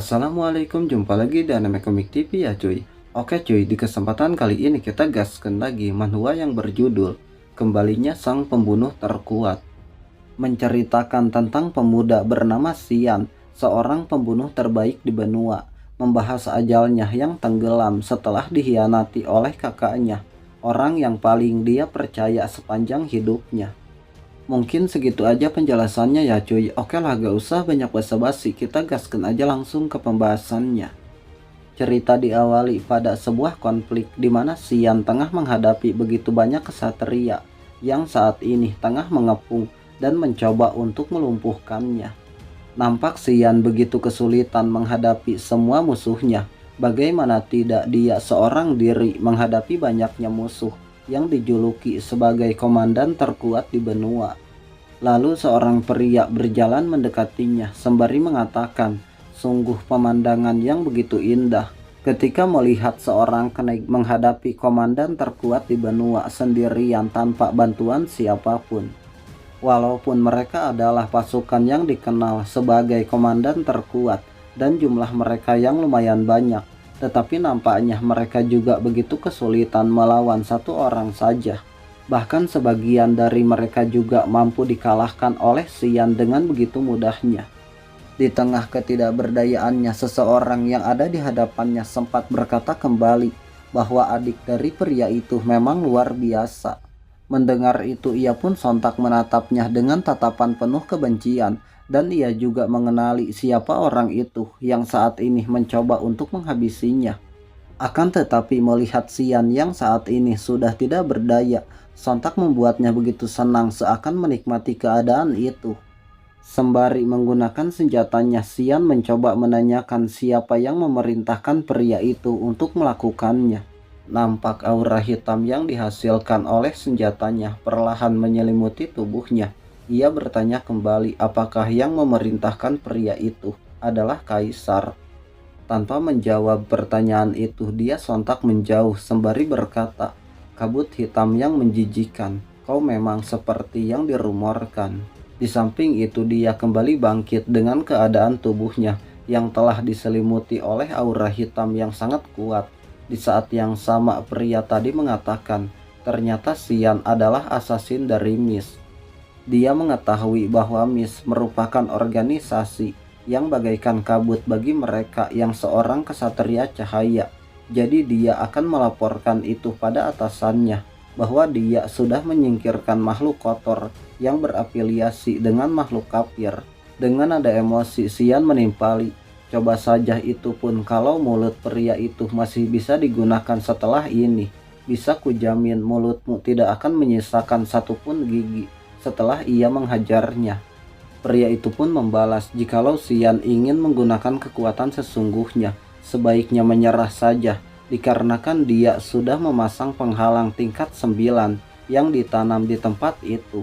Assalamualaikum, jumpa lagi di Anime Komik TV ya cuy. Oke cuy, di kesempatan kali ini kita gaskan lagi manhwa yang berjudul Kembalinya Sang Pembunuh Terkuat. Menceritakan tentang pemuda bernama Xian, seorang pembunuh terbaik di benua, membahas ajalnya yang tenggelam setelah dikhianati oleh kakaknya, orang yang paling dia percaya sepanjang hidupnya. Mungkin segitu aja penjelasannya ya cuy. Oke lah, gak usah banyak basa-basi, kita gaskan aja langsung ke pembahasannya. Cerita diawali pada sebuah konflik di mana Xian tengah menghadapi begitu banyak kesatria yang saat ini tengah mengepung dan mencoba untuk melumpuhkannya. Nampak Xian begitu kesulitan menghadapi semua musuhnya. Bagaimana tidak, dia seorang diri menghadapi banyaknya musuh yang dijuluki sebagai komandan terkuat di benua. Lalu seorang pria berjalan mendekatinya sembari mengatakan, sungguh pemandangan yang begitu indah ketika melihat seorang kenaik menghadapi komandan terkuat di benua sendirian tanpa bantuan siapapun. Walaupun mereka adalah pasukan yang dikenal sebagai komandan terkuat dan jumlah mereka yang lumayan banyak, tetapi nampaknya mereka juga begitu kesulitan melawan satu orang saja. Bahkan sebagian dari mereka juga mampu dikalahkan oleh Xian dengan begitu mudahnya. Di tengah ketidakberdayaannya, seseorang yang ada di hadapannya sempat berkata kembali bahwa adik dari pria itu memang luar biasa. Mendengar itu, ia pun sontak menatapnya dengan tatapan penuh kebencian, dan ia juga mengenali siapa orang itu yang saat ini mencoba untuk menghabisinya. Akan tetapi melihat Xian yang saat ini sudah tidak berdaya, sontak membuatnya begitu senang seakan menikmati keadaan itu. Sembari menggunakan senjatanya, Xian mencoba menanyakan siapa yang memerintahkan pria itu untuk melakukannya. Nampak aura hitam yang dihasilkan oleh senjatanya perlahan menyelimuti tubuhnya. Ia bertanya kembali apakah yang memerintahkan pria itu adalah Kaisar. Tanpa menjawab pertanyaan itu, dia sontak menjauh sembari berkata, kabut hitam yang menjijikan, kau memang seperti yang dirumorkan. Di samping itu, dia kembali bangkit dengan keadaan tubuhnya yang telah diselimuti oleh aura hitam yang sangat kuat. Di saat yang sama, pria tadi mengatakan, ternyata Xian adalah asasin dari Mist. Dia mengetahui bahwa Mist merupakan organisasi yang bagaikan kabut bagi mereka yang seorang kesatria cahaya. Jadi dia akan melaporkan itu pada atasannya, bahwa dia sudah menyingkirkan makhluk kotor yang berafiliasi dengan makhluk kafir. Dengan ada emosi, Xian menimpali, coba saja itu pun kalau mulut pria itu masih bisa digunakan setelah ini. Bisa kujamin mulutmu tidak akan menyisakan satupun gigi setelah ia menghajarnya. Pria itu pun membalas, jikalau Xian ingin menggunakan kekuatan sesungguhnya, sebaiknya menyerah saja, dikarenakan dia sudah memasang penghalang tingkat 9 yang ditanam di tempat itu.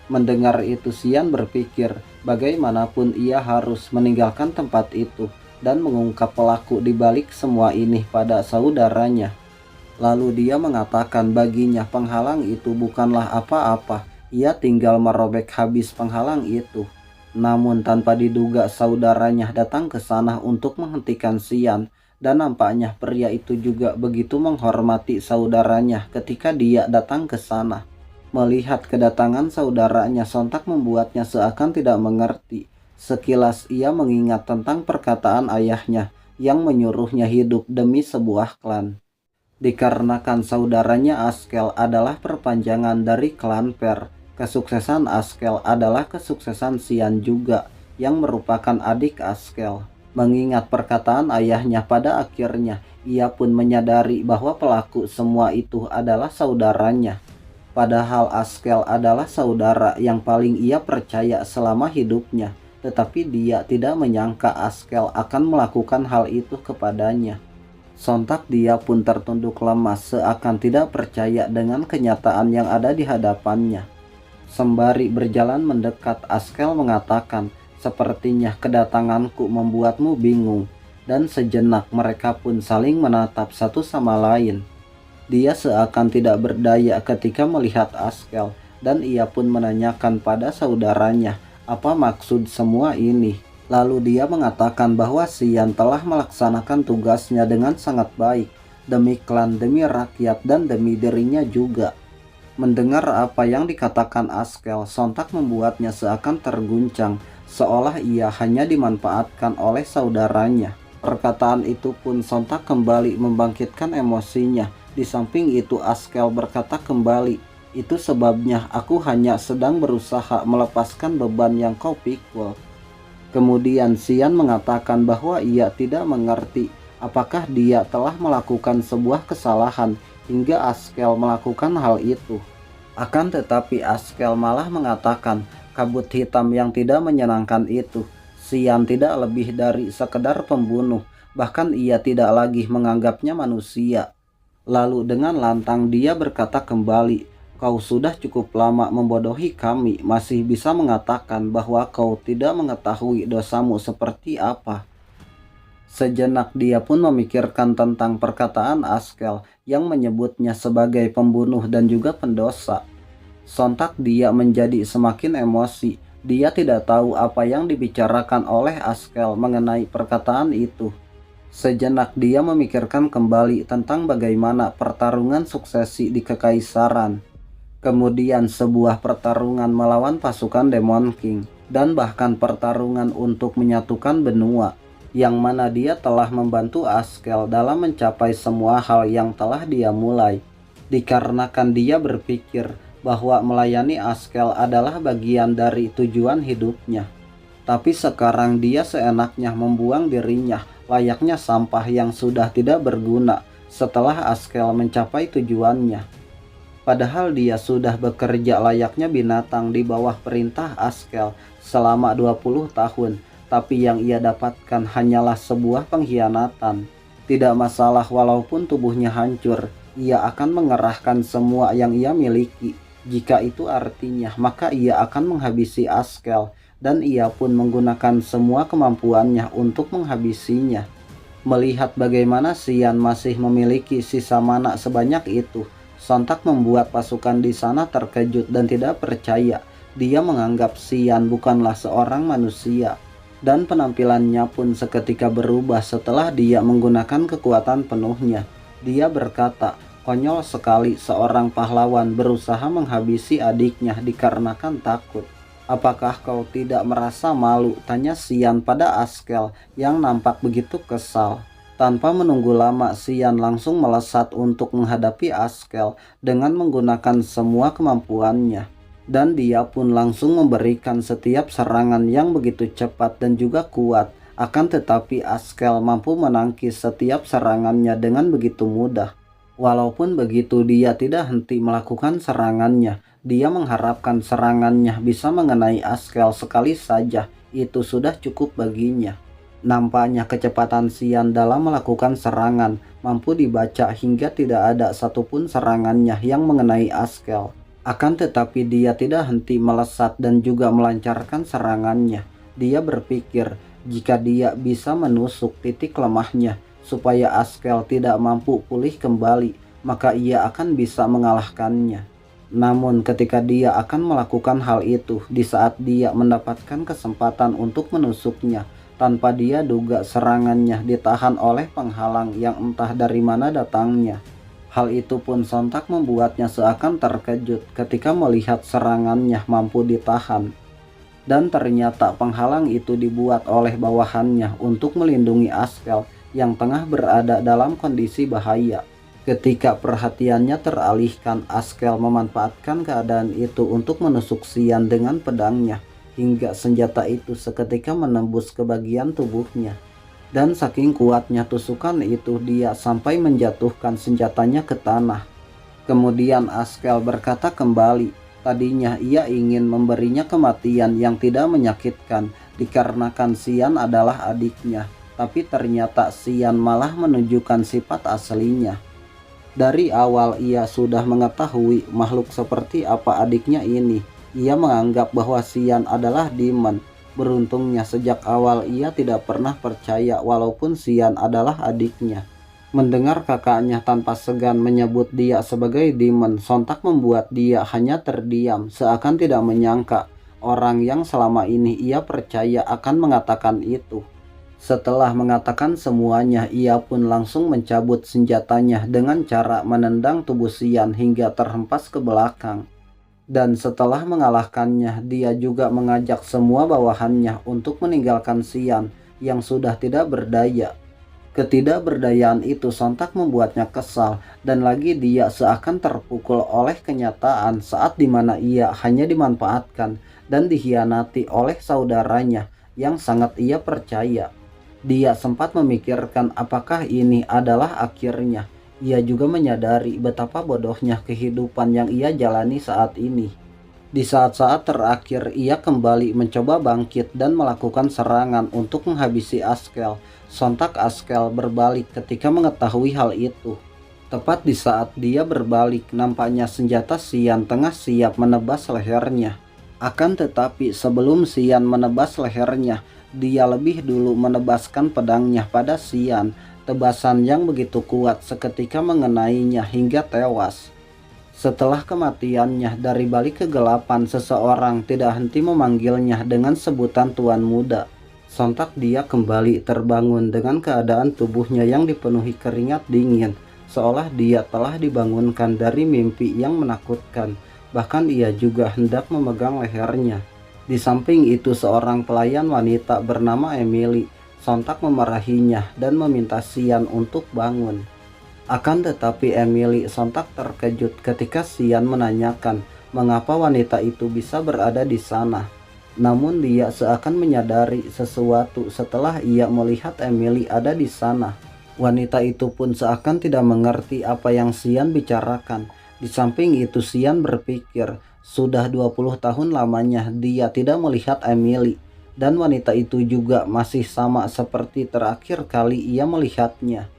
Mendengar itu, Xian berpikir bagaimanapun ia harus meninggalkan tempat itu dan mengungkap pelaku di balik semua ini pada saudaranya. Lalu dia mengatakan baginya penghalang itu bukanlah apa-apa, ia tinggal merobek habis penghalang itu. Namun tanpa diduga saudaranya datang ke sana untuk menghentikan Xian, dan nampaknya pria itu juga begitu menghormati saudaranya ketika dia datang ke sana. Melihat kedatangan saudaranya sontak membuatnya seakan tidak mengerti. Sekilas ia mengingat tentang perkataan ayahnya yang menyuruhnya hidup demi sebuah klan. Dikarenakan saudaranya Askel adalah perpanjangan dari klan Per, kesuksesan Askel adalah kesuksesan Xian juga, yang merupakan adik Askel. Mengingat perkataan ayahnya, pada akhirnya ia pun menyadari bahwa pelaku semua itu adalah saudaranya. Padahal Askel adalah saudara yang paling ia percaya selama hidupnya, tetapi dia tidak menyangka Askel akan melakukan hal itu kepadanya. Sontak dia pun tertunduk lemas seakan tidak percaya dengan kenyataan yang ada di hadapannya. Sembari berjalan mendekat, Askel mengatakan, sepertinya kedatanganku membuatmu bingung. Dan sejenak mereka pun saling menatap satu sama lain. Dia seakan tidak berdaya ketika melihat Askel, dan ia pun menanyakan pada saudaranya, apa maksud semua ini? Lalu dia mengatakan bahwa Xian telah melaksanakan tugasnya dengan sangat baik, demi klan, demi rakyat, dan demi dirinya juga. Mendengar apa yang dikatakan Askel sontak membuatnya seakan terguncang, seolah ia hanya dimanfaatkan oleh saudaranya. Perkataan itu pun sontak kembali membangkitkan emosinya. Di samping itu Askel berkata kembali, "Itu sebabnya aku hanya sedang berusaha melepaskan beban yang kau pikul." Kemudian Xian mengatakan bahwa ia tidak mengerti apakah dia telah melakukan sebuah kesalahan hingga Askel melakukan hal itu. Akan tetapi Askel malah mengatakan kabut hitam yang tidak menyenangkan itu. Xian tidak lebih dari sekedar pembunuh, bahkan ia tidak lagi menganggapnya manusia. Lalu dengan lantang dia berkata kembali, "Kau sudah cukup lama membodohi kami, masih bisa mengatakan bahwa kau tidak mengetahui dosamu seperti apa." Sejenak dia pun memikirkan tentang perkataan Askel yang menyebutnya sebagai pembunuh dan juga pendosa. Sontak dia menjadi semakin emosi. Dia tidak tahu apa yang dibicarakan oleh Askel mengenai perkataan itu. Sejenak dia memikirkan kembali tentang bagaimana pertarungan suksesi di Kekaisaran. Kemudian sebuah pertarungan melawan pasukan Demon King, dan bahkan pertarungan untuk menyatukan benua, yang mana dia telah membantu Askel dalam mencapai semua hal yang telah dia mulai. Dikarenakan dia berpikir bahwa melayani Askel adalah bagian dari tujuan hidupnya. Tapi sekarang dia seenaknya membuang dirinya layaknya sampah yang sudah tidak berguna setelah Askel mencapai tujuannya. Padahal dia sudah bekerja layaknya binatang di bawah perintah Askel selama 20 tahun, tapi yang ia dapatkan hanyalah sebuah pengkhianatan. Tidak masalah walaupun tubuhnya hancur, ia akan mengerahkan semua yang ia miliki. Jika itu artinya, maka ia akan menghabisi Askel, dan ia pun menggunakan semua kemampuannya untuk menghabisinya. Melihat bagaimana Xian masih memiliki sisa mana sebanyak itu, sontak membuat pasukan di sana terkejut dan tidak percaya. Dia menganggap Xian bukanlah seorang manusia, dan penampilannya pun seketika berubah setelah dia menggunakan kekuatan penuhnya. Dia berkata, "Konyol sekali seorang pahlawan berusaha menghabisi adiknya dikarenakan takut. Apakah kau tidak merasa malu?" tanya Xian pada Askel yang nampak begitu kesal. Tanpa menunggu lama, Xian langsung melesat untuk menghadapi Askel dengan menggunakan semua kemampuannya. Dan dia pun langsung memberikan setiap serangan yang begitu cepat dan juga kuat. Akan tetapi Askel mampu menangkis setiap serangannya dengan begitu mudah. Walaupun begitu, dia tidak henti melakukan serangannya. Dia mengharapkan serangannya bisa mengenai Askel sekali saja. Itu sudah cukup baginya. Nampaknya kecepatan Xian dalam melakukan serangan mampu dibaca hingga tidak ada satupun serangannya yang mengenai Askel. Akan tetapi dia tidak henti melesat dan juga melancarkan serangannya. Dia berpikir jika dia bisa menusuk titik lemahnya supaya Askel tidak mampu pulih kembali, maka ia akan bisa mengalahkannya. Namun ketika dia akan melakukan hal itu di saat dia mendapatkan kesempatan untuk menusuknya, tanpa dia duga serangannya ditahan oleh penghalang yang entah dari mana datangnya. Hal itu pun sontak membuatnya seakan terkejut ketika melihat serangannya mampu ditahan. Dan ternyata penghalang itu dibuat oleh bawahannya untuk melindungi Askel yang tengah berada dalam kondisi bahaya. Ketika perhatiannya teralihkan, Askel memanfaatkan keadaan itu untuk menusuk Xian dengan pedangnya, hingga senjata itu seketika menembus ke bagian tubuhnya. Dan saking kuatnya tusukan itu, dia sampai menjatuhkan senjatanya ke tanah. Kemudian Askel berkata kembali, tadinya ia ingin memberinya kematian yang tidak menyakitkan dikarenakan Xian adalah adiknya, tapi ternyata Xian malah menunjukkan sifat aslinya. Dari awal ia sudah mengetahui makhluk seperti apa adiknya ini. Ia menganggap bahwa Xian adalah demon. Beruntungnya sejak awal ia tidak pernah percaya walaupun Xian adalah adiknya. Mendengar kakaknya tanpa segan menyebut dia sebagai demon sontak membuat dia hanya terdiam seakan tidak menyangka Orang yang selama ini ia percaya akan mengatakan itu. Setelah mengatakan semuanya, ia pun langsung mencabut senjatanya dengan cara menendang tubuh Xian hingga terhempas ke belakang. Dan setelah mengalahkannya, dia juga mengajak semua bawahannya untuk meninggalkan Xian yang sudah tidak berdaya. Ketidakberdayaan itu sontak membuatnya kesal, dan lagi dia seakan terpukul oleh kenyataan saat dimana ia hanya dimanfaatkan dan dikhianati oleh saudaranya yang sangat ia percaya. Dia sempat memikirkan apakah ini adalah akhirnya. Ia juga menyadari betapa bodohnya kehidupan yang ia jalani saat ini. Di saat-saat terakhir, ia kembali mencoba bangkit dan melakukan serangan untuk menghabisi Askel. Sontak Askel berbalik ketika mengetahui hal itu. Tepat di saat dia berbalik, nampaknya senjata Xian tengah siap menebas lehernya. Akan tetapi sebelum Xian menebas lehernya, dia lebih dulu menebaskan pedangnya pada Xian. Tebasan yang begitu kuat seketika mengenainya hingga tewas. Setelah kematiannya, dari balik kegelapan seseorang tidak henti memanggilnya dengan sebutan Tuan Muda. Sontak dia kembali terbangun dengan keadaan tubuhnya yang dipenuhi keringat dingin, seolah dia telah dibangunkan dari mimpi yang menakutkan. Bahkan ia juga hendak memegang lehernya. Di samping itu, seorang pelayan wanita bernama Emily sontak memarahinya dan meminta Xian untuk bangun. Akan tetapi Emily sontak terkejut ketika Xian menanyakan mengapa wanita itu bisa berada di sana. Namun dia seakan menyadari sesuatu setelah ia melihat Emily ada di sana. Wanita itu pun seakan tidak mengerti apa yang Xian bicarakan. Di samping itu Xian berpikir, sudah 20 tahun lamanya dia tidak melihat Emily. Dan wanita itu juga masih sama seperti terakhir kali ia melihatnya.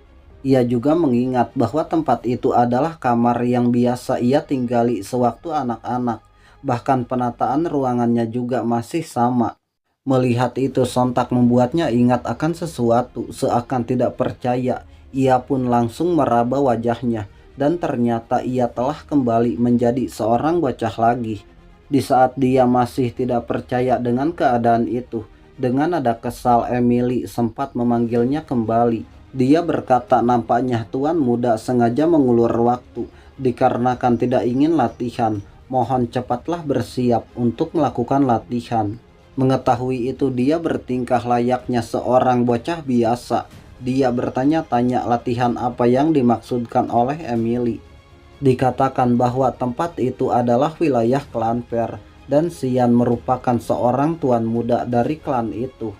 Ia juga mengingat bahwa tempat itu adalah kamar yang biasa ia tinggali sewaktu anak-anak. Bahkan penataan ruangannya juga masih sama. Melihat itu sontak membuatnya ingat akan sesuatu, seakan tidak percaya. Ia pun langsung meraba wajahnya, dan ternyata ia telah kembali menjadi seorang bocah lagi. Di saat dia masih tidak percaya dengan keadaan itu, dengan nada kesal Emily sempat memanggilnya kembali. Dia berkata nampaknya Tuan Muda sengaja mengulur waktu dikarenakan tidak ingin latihan. Mohon cepatlah bersiap untuk melakukan latihan. Mengetahui itu, dia bertingkah layaknya seorang bocah biasa. Dia bertanya-tanya latihan apa yang dimaksudkan oleh Emily. Dikatakan bahwa tempat itu adalah wilayah klan Per, dan Xian merupakan seorang tuan muda dari klan itu.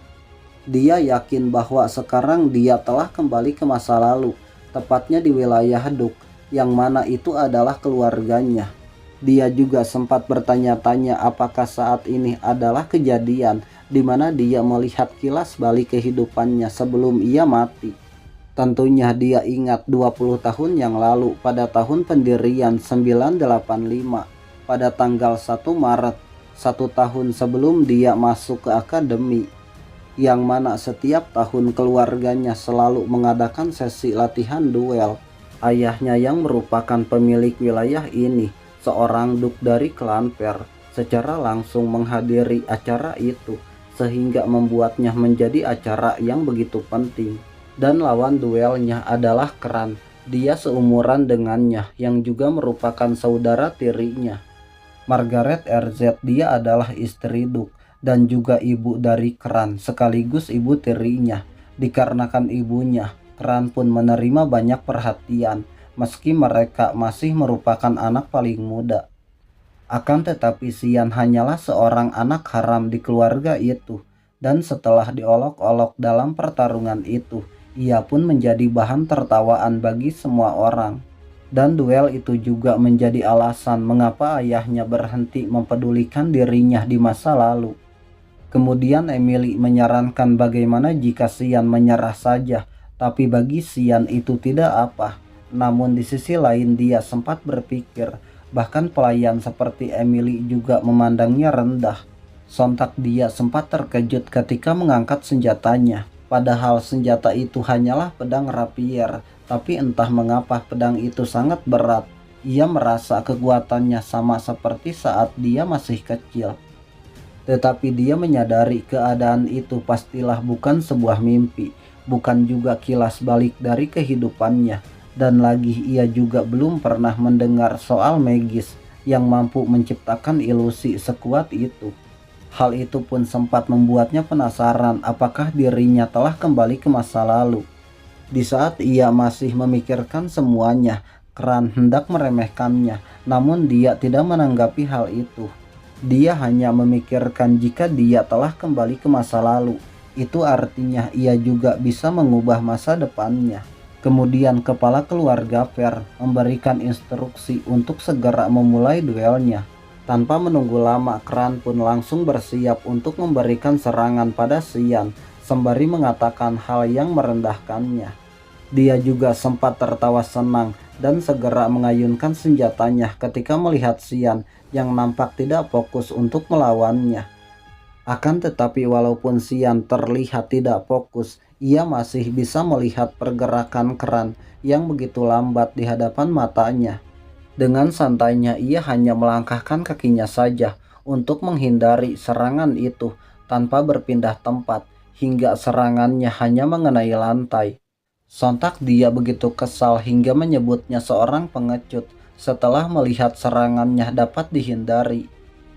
Dia yakin bahwa sekarang dia telah kembali ke masa lalu, tepatnya di wilayah Duk, yang mana itu adalah keluarganya. Dia juga sempat bertanya-tanya apakah saat ini adalah kejadian di mana dia melihat kilas balik kehidupannya sebelum ia mati. Tentunya dia ingat 20 tahun yang lalu pada tahun pendirian 985 pada tanggal 1 Maret, 1 tahun sebelum dia masuk ke akademi, yang mana setiap tahun keluarganya selalu mengadakan sesi latihan duel. Ayahnya yang merupakan pemilik wilayah ini, seorang duk dari klan Per, secara langsung menghadiri acara itu, sehingga membuatnya menjadi acara yang begitu penting. Dan lawan duelnya adalah Kran. Dia seumuran dengannya yang juga merupakan saudara tirinya. Margaret RZ, dia adalah istri Duk dan juga ibu dari Kran sekaligus ibu tirinya. Dikarenakan ibunya, Kran pun menerima banyak perhatian meski mereka masih merupakan anak paling muda. Akan tetapi Xian hanyalah seorang anak haram di keluarga itu, dan setelah diolok-olok dalam pertarungan itu, ia pun menjadi bahan tertawaan bagi semua orang. Dan duel itu juga menjadi alasan mengapa ayahnya berhenti mempedulikan dirinya di masa lalu. Kemudian Emily menyarankan bagaimana jika Xian menyerah saja, tapi bagi Xian itu tidak apa. Namun di sisi lain dia sempat berpikir, bahkan pelayan seperti Emily juga memandangnya rendah. Sontak dia sempat terkejut ketika mengangkat senjatanya. Padahal senjata itu hanyalah pedang rapier, tapi entah mengapa pedang itu sangat berat. Ia merasa kekuatannya sama seperti saat dia masih kecil. Tetapi dia menyadari keadaan itu pastilah bukan sebuah mimpi, bukan juga kilas balik dari kehidupannya, dan lagi ia juga belum pernah mendengar soal magis yang mampu menciptakan ilusi sekuat itu. Hal itu pun sempat membuatnya penasaran apakah dirinya telah kembali ke masa lalu. Di saat ia masih memikirkan semuanya, Kran hendak meremehkannya, namun dia tidak menanggapi hal itu. Dia hanya memikirkan jika dia telah kembali ke masa lalu, itu artinya ia juga bisa mengubah masa depannya. Kemudian kepala keluarga Ver memberikan instruksi untuk segera memulai duelnya. Tanpa menunggu lama, Kran pun langsung bersiap untuk memberikan serangan pada Xian, sembari mengatakan hal yang merendahkannya. Dia juga sempat tertawa senang dan segera mengayunkan senjatanya ketika melihat Xian yang nampak tidak fokus untuk melawannya. Akan tetapi walaupun Xian terlihat tidak fokus, ia masih bisa melihat pergerakan Kran yang begitu lambat di hadapan matanya. Dengan santainya ia hanya melangkahkan kakinya saja untuk menghindari serangan itu tanpa berpindah tempat hingga serangannya hanya mengenai lantai. Sontak dia begitu kesal hingga menyebutnya seorang pengecut setelah melihat serangannya dapat dihindari.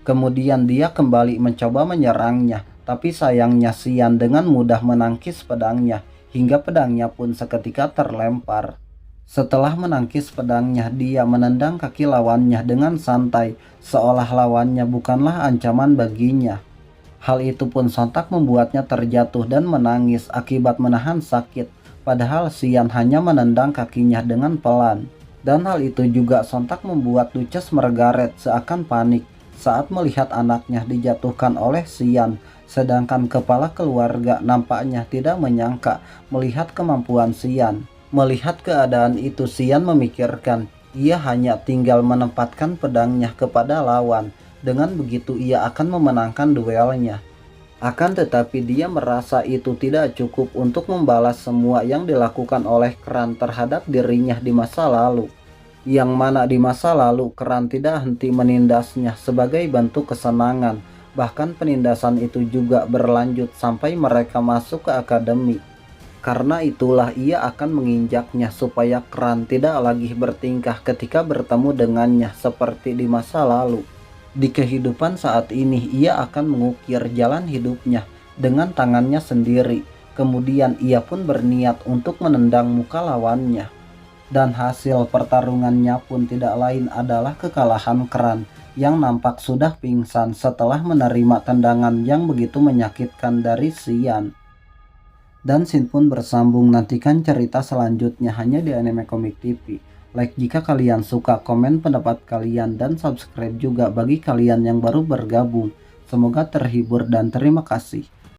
Kemudian dia kembali mencoba menyerangnya, tapi sayangnya Xian dengan mudah menangkis pedangnya hingga pedangnya pun seketika terlempar. Setelah menangkis pedangnya, dia menendang kaki lawannya dengan santai, seolah lawannya bukanlah ancaman baginya. Hal itu pun sontak membuatnya terjatuh dan menangis akibat menahan sakit, padahal Xian hanya menendang kakinya dengan pelan. Dan hal itu juga sontak membuat Duchess Margaret seakan panik saat melihat anaknya dijatuhkan oleh Xian, sedangkan kepala keluarga nampaknya tidak menyangka melihat kemampuan Xian. Melihat keadaan itu, Xian memikirkan ia hanya tinggal menempatkan pedangnya kepada lawan. Dengan begitu ia akan memenangkan duelnya. Akan tetapi dia merasa itu tidak cukup untuk membalas semua yang dilakukan oleh Kran terhadap dirinya di masa lalu. Yang mana di masa lalu Kran tidak henti menindasnya sebagai bentuk kesenangan. Bahkan penindasan itu juga berlanjut sampai mereka masuk ke akademi. Karena itulah ia akan menginjaknya supaya Kran tidak lagi bertingkah ketika bertemu dengannya seperti di masa lalu. Di kehidupan saat ini ia akan mengukir jalan hidupnya dengan tangannya sendiri. Kemudian ia pun berniat untuk menendang muka lawannya. Dan hasil pertarungannya pun tidak lain adalah kekalahan Kran yang nampak sudah pingsan setelah menerima tendangan yang begitu menyakitkan dari Xian. Dan scene pun bersambung, nantikan cerita selanjutnya hanya di Anime Komik TV. Like jika kalian suka, komen pendapat kalian, dan subscribe juga bagi kalian yang baru bergabung. Semoga terhibur dan terima kasih.